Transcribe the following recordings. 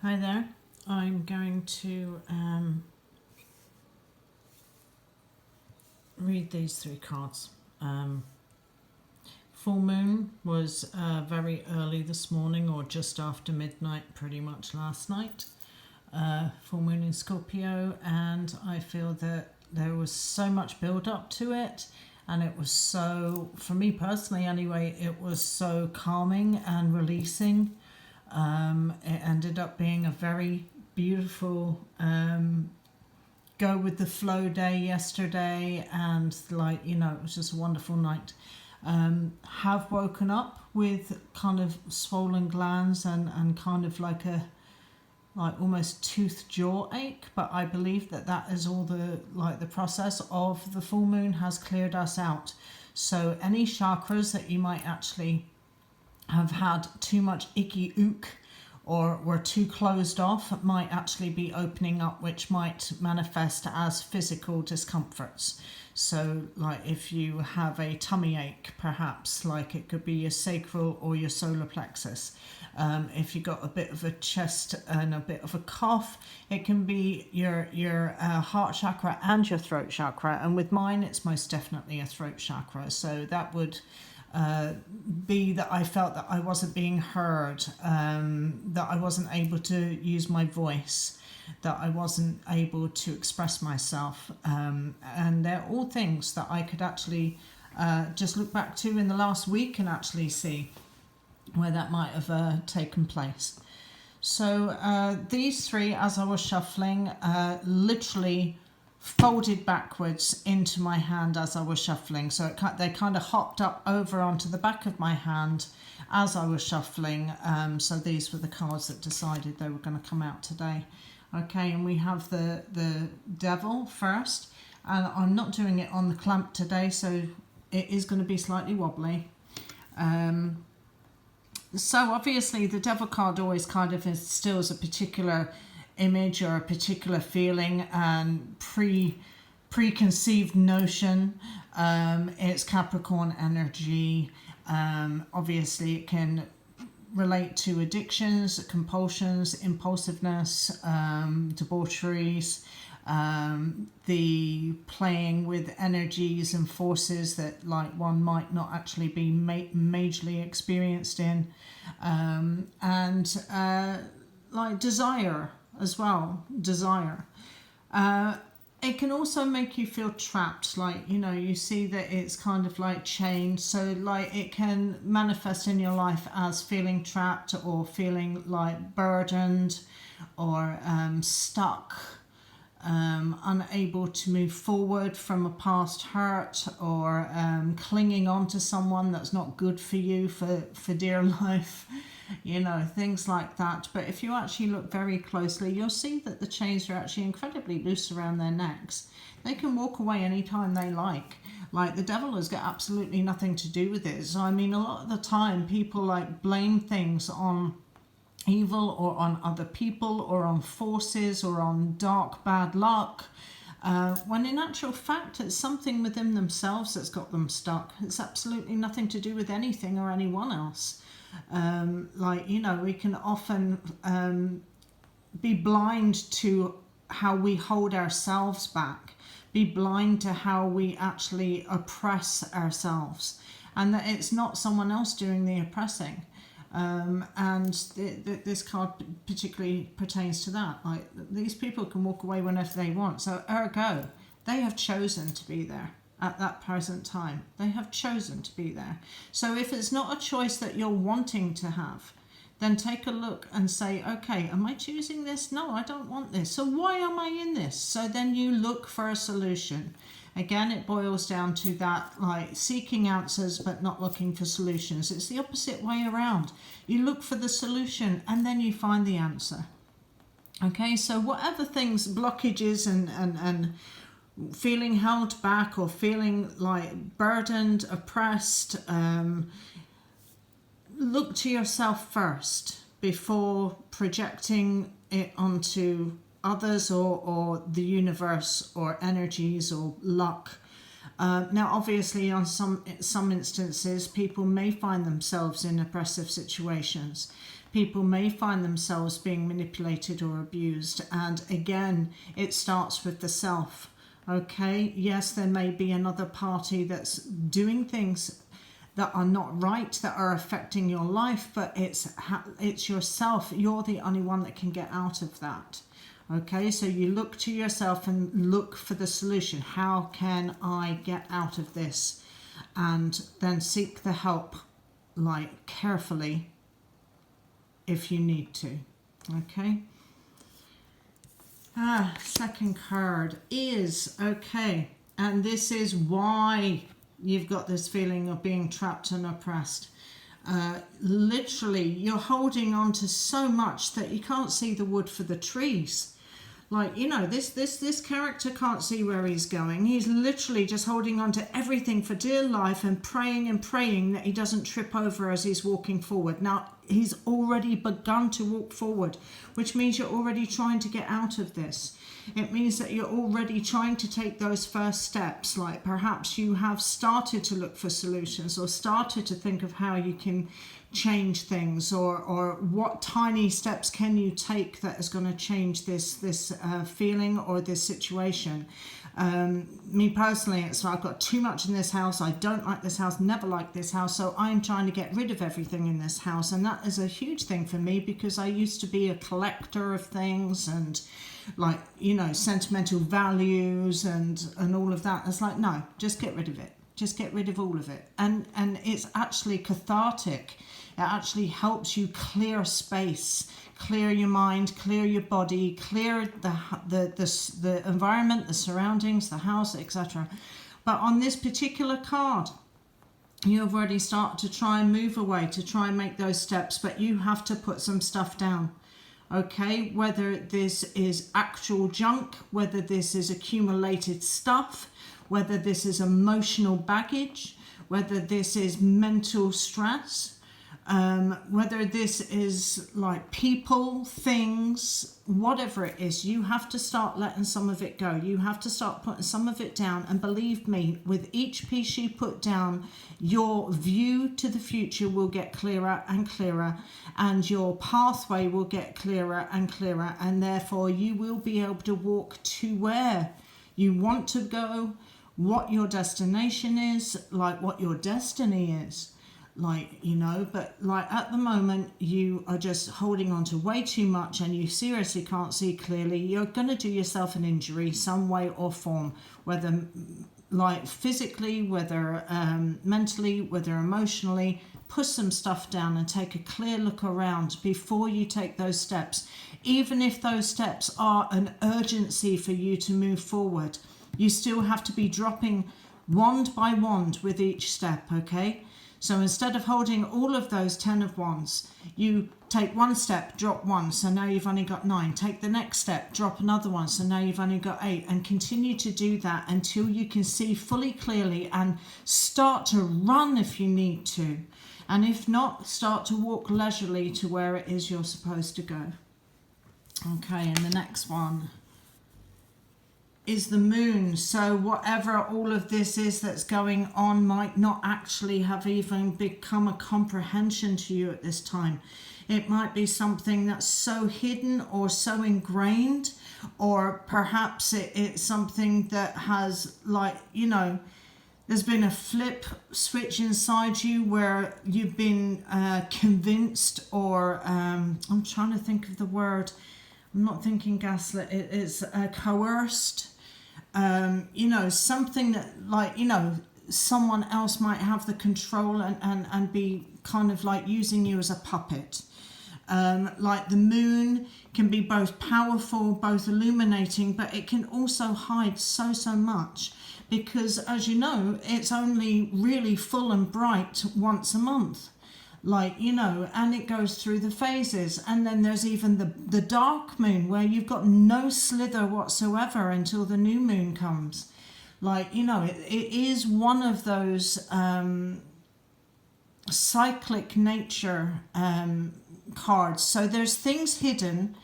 Hi there. I'm going to read these three cards. Full moon was very early this morning, or just after midnight, pretty much last night. Full moon in Scorpio, and I feel that there was so much build up to it, and it was so, for me personally anyway, it was so calming and releasing. It ended up being a very beautiful go with the flow day yesterday, and it was just a wonderful night. Have woken up with kind of swollen glands and kind of like almost tooth jaw ache, but I believe that is all the process of the full moon has cleared us out. So any chakras that you might actually have had too much icky ook or were too closed off might actually be opening up, which might manifest as physical discomforts. So like if you have a tummy ache, perhaps, like it could be your sacral or your solar plexus. If you got a bit of a chest and a bit of a cough, it can be your heart chakra and your throat chakra. And with mine, it's most definitely a throat chakra. So that would be that I felt that I wasn't being heard, that I wasn't able to use my voice, that I wasn't able to express myself. And they're all things that I could actually just look back to in the last week and actually see where that might have taken place. So these three, as I was shuffling, literally folded backwards into my hand as I was shuffling. So they kind of hopped up over onto the back of my hand as I was shuffling. So these were the cards that decided they were going to come out today. Okay, and we have the Devil first. And I'm not doing it on the clamp today, so it is going to be slightly wobbly. So obviously the Devil card always kind of instills a particular image or a particular feeling and preconceived notion. It's Capricorn energy. Obviously it can relate to addictions, compulsions, impulsiveness, debaucheries, the playing with energies and forces that like one might not actually be majorly experienced in, and like desire as well. It can also make you feel trapped, like, you see that it's kind of like chained. So like it can manifest in your life as feeling trapped or feeling like burdened or stuck, unable to move forward from a past hurt, or clinging on to someone that's not good for you for dear life, things like that. But if you actually look very closely, you'll see that the chains are actually incredibly loose around their necks. They can walk away anytime they like. Like the Devil has got absolutely nothing to do with it. So I mean, a lot of the time people like blame things on evil or on other people or on forces or on dark bad luck, when in actual fact it's something within themselves that's got them stuck. It's absolutely nothing to do with anything or anyone else. We can often be blind to how we hold ourselves back, be blind to how we actually oppress ourselves, and that it's not someone else doing the oppressing. This card particularly pertains to that. Like, these people can walk away whenever they want. So ergo, they have chosen to be there at that present time. They have chosen to be there. So if it's not a choice that you're wanting to have, then take a look and say, okay, am I choosing this? No, I don't want this. So why am I in this? So then you look for a solution. Again, it boils down to that, like seeking answers but not looking for solutions. It's the opposite way around. You look for the solution and then you find the answer. Okay, so whatever things, blockages and feeling held back or feeling like burdened, oppressed, look to yourself first before projecting it onto others or the universe or energies or luck. Now, obviously, on some instances, people may find themselves in oppressive situations. People may find themselves being manipulated or abused. And again, it starts with the self. Okay, yes, there may be another party that's doing things that are not right, that are affecting your life, but it's yourself. You're the only one that can get out of that. Okay, so you look to yourself and look for the solution. How can I get out of this? And then seek the help, like, carefully if you need to. Okay. Second card is, okay, and this is why you've got this feeling of being trapped and oppressed. Literally, you're holding on to so much that you can't see the wood for the trees. Like, you know, this character can't see where he's going. He's literally just holding on to everything for dear life and praying that he doesn't trip over as he's walking forward. Now, he's already begun to walk forward, which means you're already trying to get out of this. It means that you're already trying to take those first steps. Like, perhaps you have started to look for solutions or started to think of how you can change things, or what tiny steps can you take that is going to change this feeling or this situation. Me personally, it's like I've got too much in this house. I don't like this house, never liked this house, so I'm trying to get rid of everything in this house. And that is a huge thing for me, because I used to be a collector of things and, like, you know, sentimental values and all of that. It's like, no, just get rid of it. Just get rid of all of it. And it's actually cathartic. It actually helps you clear space, clear your mind, clear your body, clear the environment, the surroundings, the house, etc. But on this particular card, you've already started to try and move away, to try and make those steps, but you have to put some stuff down. Okay, whether this is actual junk, whether this is accumulated stuff, whether this is emotional baggage, whether this is mental stress, whether this is like people, things, whatever it is, you have to start letting some of it go. You have to start putting some of it down. And believe me, with each piece you put down, your view to the future will get clearer and clearer, and your pathway will get clearer and clearer, and therefore you will be able to walk to where you want to go, what your destination is, like what your destiny is. Like, you know, but like at the moment you are just holding on to way too much and you seriously can't see clearly. You're going to do yourself an injury some way or form, whether like physically, whether mentally, whether emotionally. Put some stuff down and take a clear look around before you take those steps. Even if those steps are an urgency for you to move forward, you still have to be dropping wand by wand with each step, okay? So instead of holding all of those 10 of wands, you take one step, drop one, so now you've only got 9. Take the next step, drop another one, so now you've only got 8. And continue to do that until you can see fully clearly and start to run if you need to. And if not, start to walk leisurely to where it is you're supposed to go. Okay, and the next one is the moon. So whatever all of this is that's going on might not actually have even become a comprehension to you at this time. It might be something that's so hidden or so ingrained, or perhaps it's something that has, like, you know, there's been a flip switch inside you where you've been convinced, or I'm trying to think of the word, I'm not thinking gaslit, it is coerced. You know, something that, like, you know, someone else might have the control and be kind of like using you as a puppet. Like the moon can be both powerful, both illuminating, but it can also hide so much, because as you know, it's only really full and bright once a month. Like, you know, and it goes through the phases. And then there's even the dark moon, where you've got no slither whatsoever until the new moon comes. Like, you know, it is one of those cyclic nature cards. So there's things hidden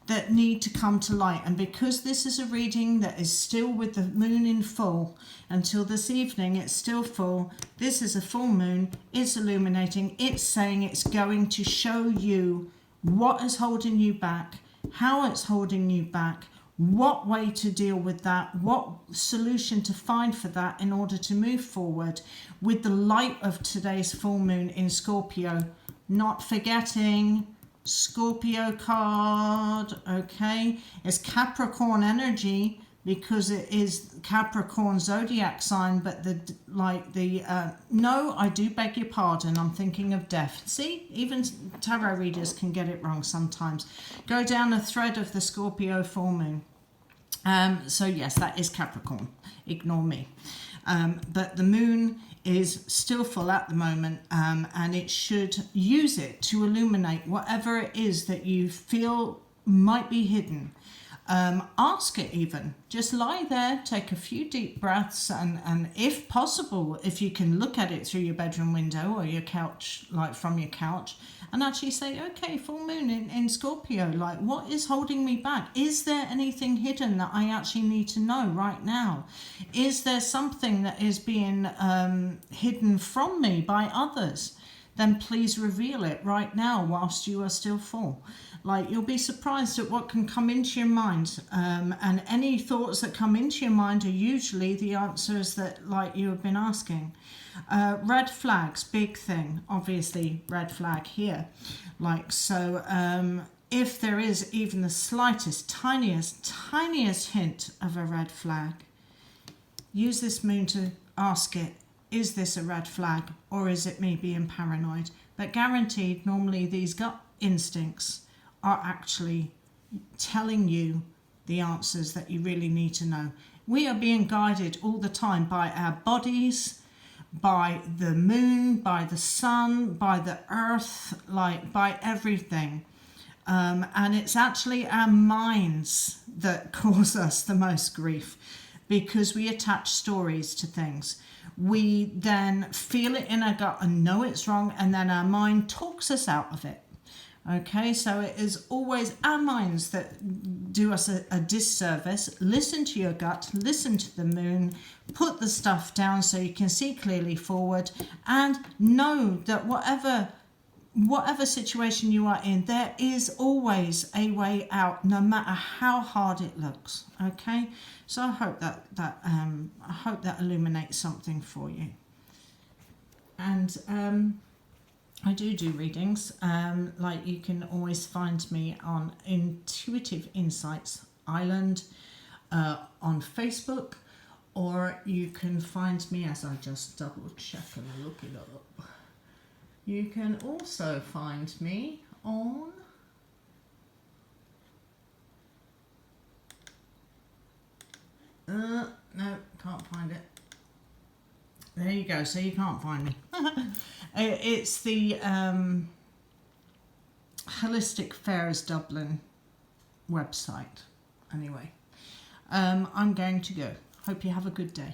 that need to come to light. And because this is a reading that is still with the moon in full until this evening, it's still full. This is a full moon. It's illuminating. It's saying it's going to show you what is holding you back, how it's holding you back, what way to deal with that, what solution to find for that in order to move forward with the light of today's full moon in Scorpio. Not forgetting Scorpio card, okay? It's Capricorn energy because it is Capricorn zodiac sign, but no, I do beg your pardon, I'm thinking of death. See, even tarot readers can get it wrong sometimes. Go down a thread of the Scorpio full moon. So yes, that is Capricorn, ignore me. But the moon is still full at the moment, and it should use it to illuminate whatever it is that you feel might be hidden. Ask it even. Just lie there, take a few deep breaths, and if possible, if you can look at it through your bedroom window or your couch, like from your couch, and actually say, okay, full moon in Scorpio, like what is holding me back? Is there anything hidden that I actually need to know right now? Is there something that is being hidden from me by others? Then please reveal it right now whilst you are still full. Like, you'll be surprised at what can come into your mind. And any thoughts that come into your mind are usually the answers that, like, you have been asking. Red flags, big thing. Obviously, red flag here. Like, so if there is even the slightest, tiniest hint of a red flag, use this moon to ask it, is this a red flag or is it me being paranoid? But guaranteed, normally these gut instincts are actually telling you the answers that you really need to know. We are being guided all the time by our bodies, by the moon, by the sun, by the earth, like by everything. And it's actually our minds that cause us the most grief because we attach stories to things. We then feel it in our gut and know it's wrong, and then our mind talks us out of it. Okay, so it is always our minds that do us a disservice. Listen to your gut, listen to the moon, put the stuff down so you can see clearly forward, and know that whatever situation you are in, there is always a way out, no matter how hard it looks. Okay, so I hope that illuminates something for you. And I do readings. Like, you can always find me on Intuitive Insights Island on Facebook, or you can find me, as I just double check and look it up. You can also find me on no, can't find it. There you go, so you can't find me. It's the Holistic Fairs Dublin website. Anyway, I'm going to go. Hope you have a good day.